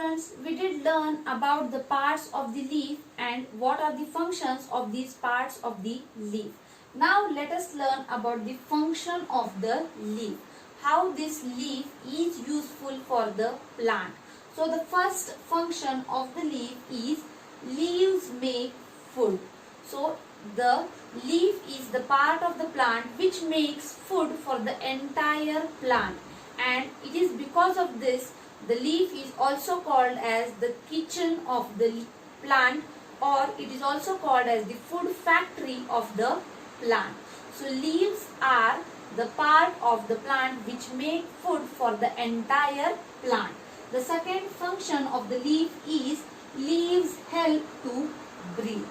students, we did learn about the parts of the leaf and what are the functions of these parts of the leaf. Now let us learn about the function of the leaf. How this leaf is useful for the plant. So the first function of the leaf is leaves make food. So the leaf is the part of the plant which makes food for the entire plant, and it is because of this the leaf is also called as the kitchen of the plant, or it is also called as the food factory of the plant. So leaves are the part of the plant which make food for the entire plant. The second function of the leaf is leaves help to breathe.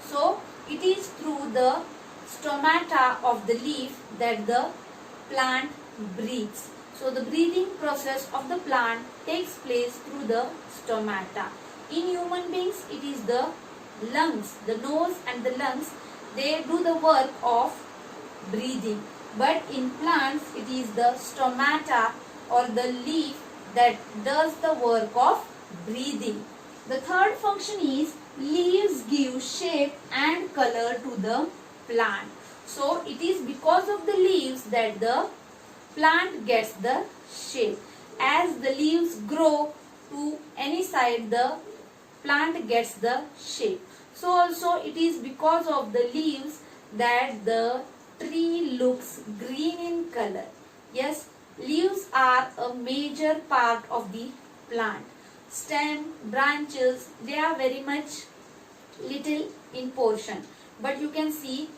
So it is through the stomata of the leaf that the plant breathes. So the breathing process of the plant takes place through the stomata. In human beings, it is the lungs, the nose and the lungs, they do the work of breathing. But in plants, it is the stomata or the leaf that does the work of breathing. The third function is leaves give shape and color to the plant. So it is because of the leaves that the plant gets the shape. As the leaves grow to any side, the plant gets the shape. So also it is because of the leaves that the tree looks green in color. Yes, leaves are a major part of the plant. Stem, branches, they are very much little in portion. But you can see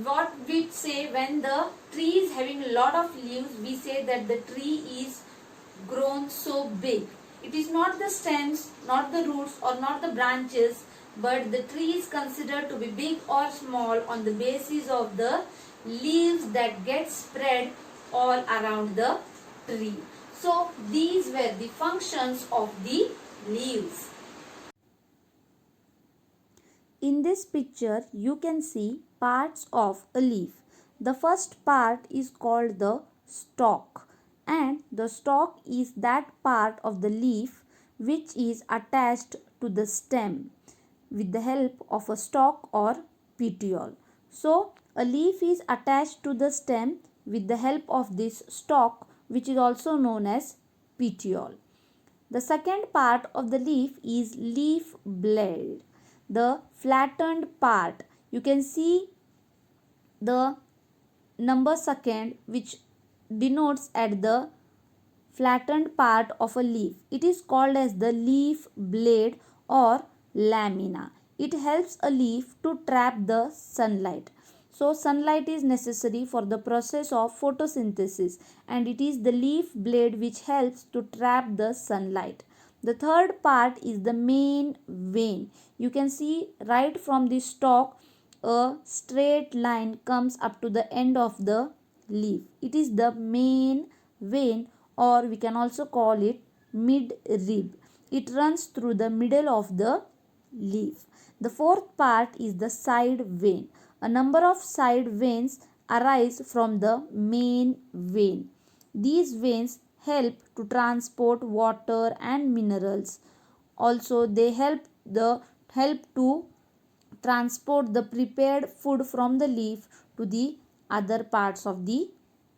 what we say when the tree is having a lot of leaves, we say that the tree is grown so big. It is not the stems, not the roots or not the branches, but the tree is considered to be big or small on the basis of the leaves that get spread all around the tree. So these were the functions of the leaves. In this picture, you can see parts of a leaf. The first part is called the stalk, and the stalk is that part of the leaf which is attached to the stem with the help of a stalk or petiole. So, a leaf is attached to the stem with the help of this stalk, which is also known as petiole. The second part of the leaf is leaf blade, the flattened part. You can see the number second which denotes at the flattened part of a leaf. It is called as the leaf blade or lamina. It helps a leaf to trap the sunlight. So sunlight is necessary for the process of photosynthesis, and it is the leaf blade which helps to trap the sunlight. The third part is the main vein. You can see right from the stalk a straight line comes up to the end of the leaf. It is the main vein, or we can also call it midrib. It runs through the middle of the leaf. The fourth part is the side vein. A number of side veins arise from the main vein. These veins help to transport water and minerals. Also, they help to transport the prepared food from the leaf to the other parts of the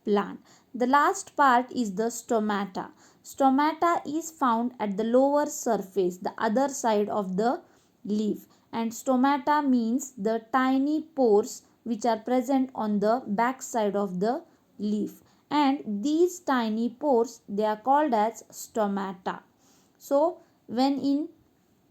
plant. The last part is the stomata. Stomata is found at the lower surface, the other side of the leaf, and stomata means the tiny pores which are present on the back side of the leaf, and these tiny pores, they are called as stomata. So when in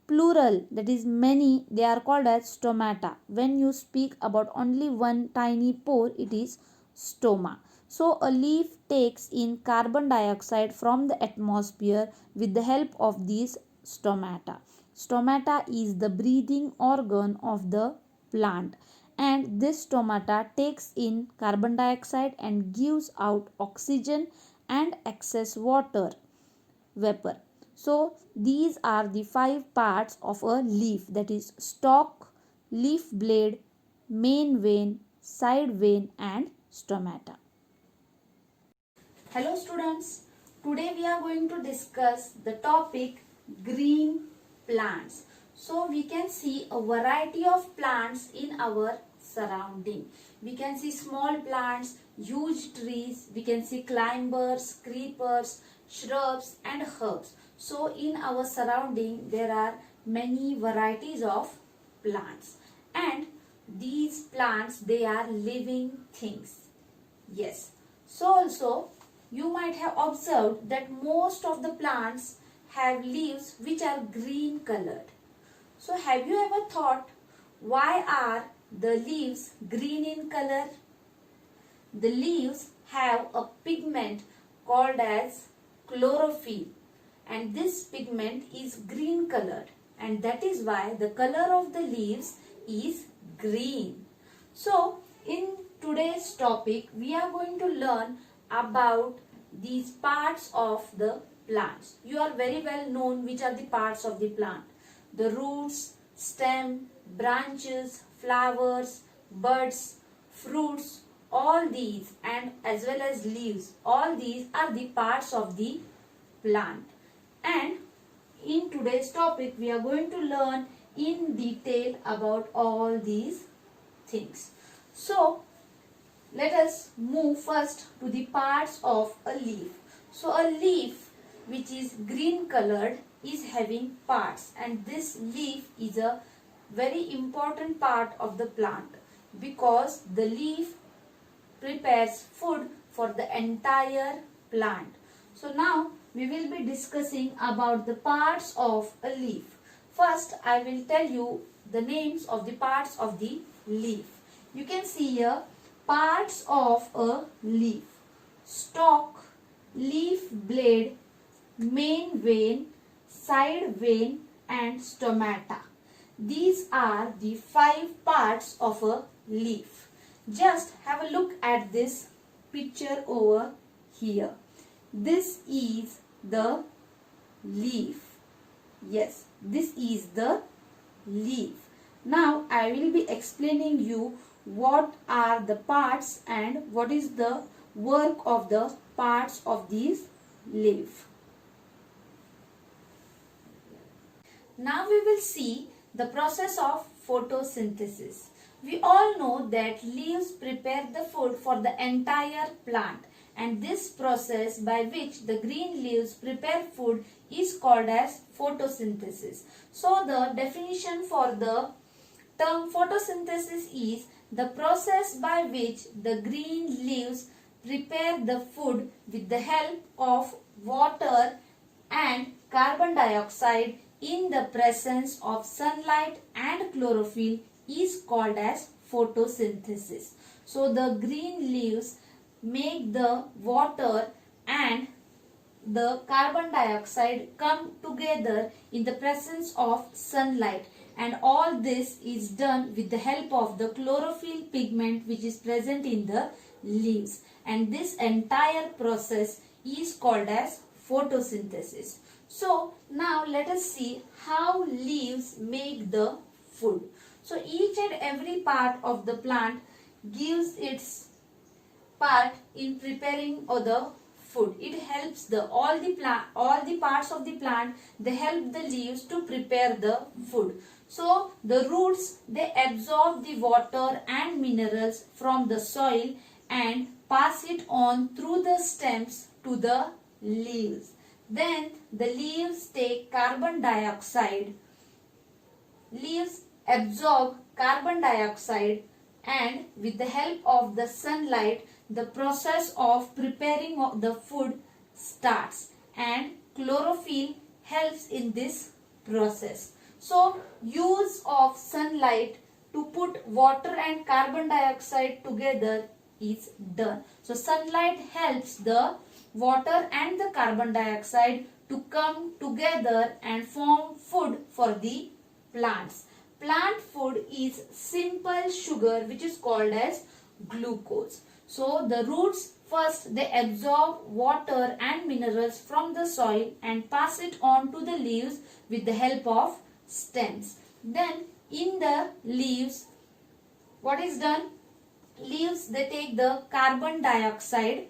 plural, that is many, they are called as stomata. When you speak about only one tiny pore, it is stoma. So a leaf takes in carbon dioxide from the atmosphere with the help of these stomata. Stomata is the breathing organ of the plant, and this stomata takes in carbon dioxide and gives out oxygen and excess water vapor. So these are the 5 parts of a leaf, that is stalk, leaf blade, main vein, side vein and stomata. Hello students, today we are going to discuss the topic green plants. So we can see a variety of plants in our surrounding. We can see small plants, huge trees, we can see climbers, creepers, shrubs and herbs. So in our surrounding there are many varieties of plants, and these plants, they are living things. Yes. So also you might have observed that most of the plants have leaves which are green colored. So have you ever thought, why are the leaves green in color? The leaves have a pigment called as chlorophyll, and this pigment is green colored, and that is why the color of the leaves is green. So in today's topic we are going to learn about these parts of the plants. You are very well known which are the parts of the plant. The roots, stem, branches, flowers, buds, fruits, all these, and as well as leaves, all these are the parts of the plant. And in today's topic we are going to learn in detail about all these things. So let us move first to the parts of a leaf. So a leaf which is green colored is having parts, and this leaf is a very important part of the plant because the leaf prepares food for the entire plant. So now we will be discussing about the parts of a leaf. First I will tell you the names of the parts of the leaf. You can see here parts of a leaf: stalk, leaf blade, main vein, side vein and stomata. These are the 5 parts of a leaf. Just have a look at this picture over here. This is the leaf. Yes, this is the leaf. Now I will be explaining you what are the parts and what is the work of the parts of this leaf. Now we will see the process of photosynthesis. We all know that leaves prepare the food for the entire plant, and this process by which the green leaves prepare food is called as photosynthesis. So the definition for the term photosynthesis is the process by which the green leaves prepare the food with the help of water and carbon dioxide in the presence of sunlight and chlorophyll is called as photosynthesis. So the green leaves make the water and the carbon dioxide come together in the presence of sunlight, and all this is done with the help of the chlorophyll pigment which is present in the leaves, and this entire process is called as photosynthesis. So now let us see how leaves make the food. So each and every part of the plant gives its part in preparing the food. It helps all the parts of the plant, they help the leaves to prepare the food. So the roots, they absorb the water and minerals from the soil and pass it on through the stems to the leaves. Then the leaves take carbon dioxide. Leaves absorb carbon dioxide, and with the help of the sunlight the process of preparing the food starts, and chlorophyll helps in this process. So use of sunlight to put water and carbon dioxide together is done. So sunlight helps the water and the carbon dioxide to come together and form food for the plants. Plant food is simple sugar which is called as glucose. So the roots first they absorb water and minerals from the soil and pass it on to the leaves with the help of stems. Then in the leaves, what is done? Leaves they take the carbon dioxide,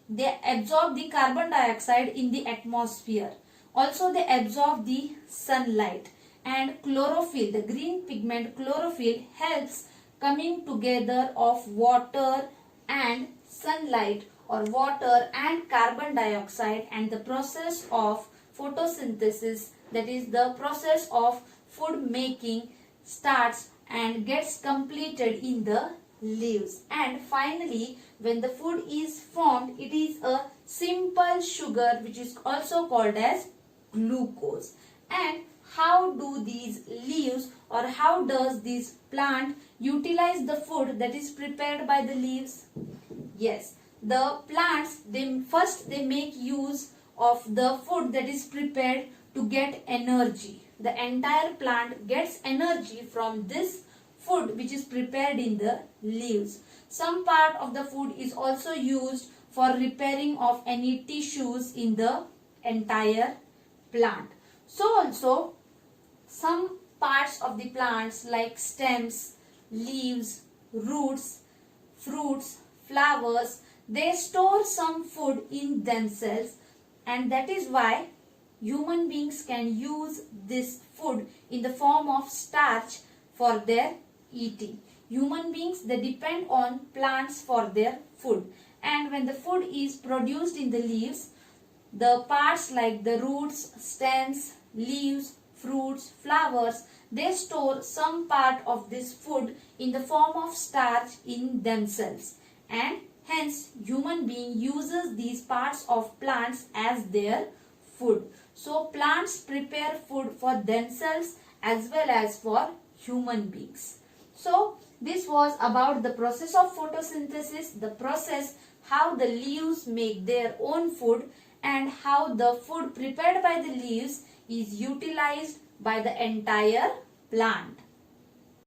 they absorb the carbon dioxide in the atmosphere. Also they absorb the sunlight, and chlorophyll, the green pigment chlorophyll, helps coming together of water and sunlight, or water and carbon dioxide, and the process of photosynthesis, that is the process of food making, starts and gets completed in the leaves. And finally, when the food is formed, it is a simple sugar which is also called as glucose. And how do these leaves, or how does this plant utilize the food that is prepared by the leaves? Yes, the plants, they make use of the food that is prepared to get energy. The entire plant gets energy from this food which is prepared in the leaves. Some part of the food is also used for repairing of any tissues in the entire plant. So also some parts of the plants like stems, leaves, roots, fruits, flowers, they store some food in themselves, and that is why human beings can use this food in the form of starch for their eating. Human beings, they depend on plants for their food, and when the food is produced in the leaves, the parts like the roots, stems, leaves, fruits, flowers, they store some part of this food in the form of starch in themselves, and hence human being uses these parts of plants as their food. So plants prepare food for themselves as well as for human beings. So this was about the process of photosynthesis, the process how the leaves make their own food, and how the food prepared by the leaves is utilized by the entire plant.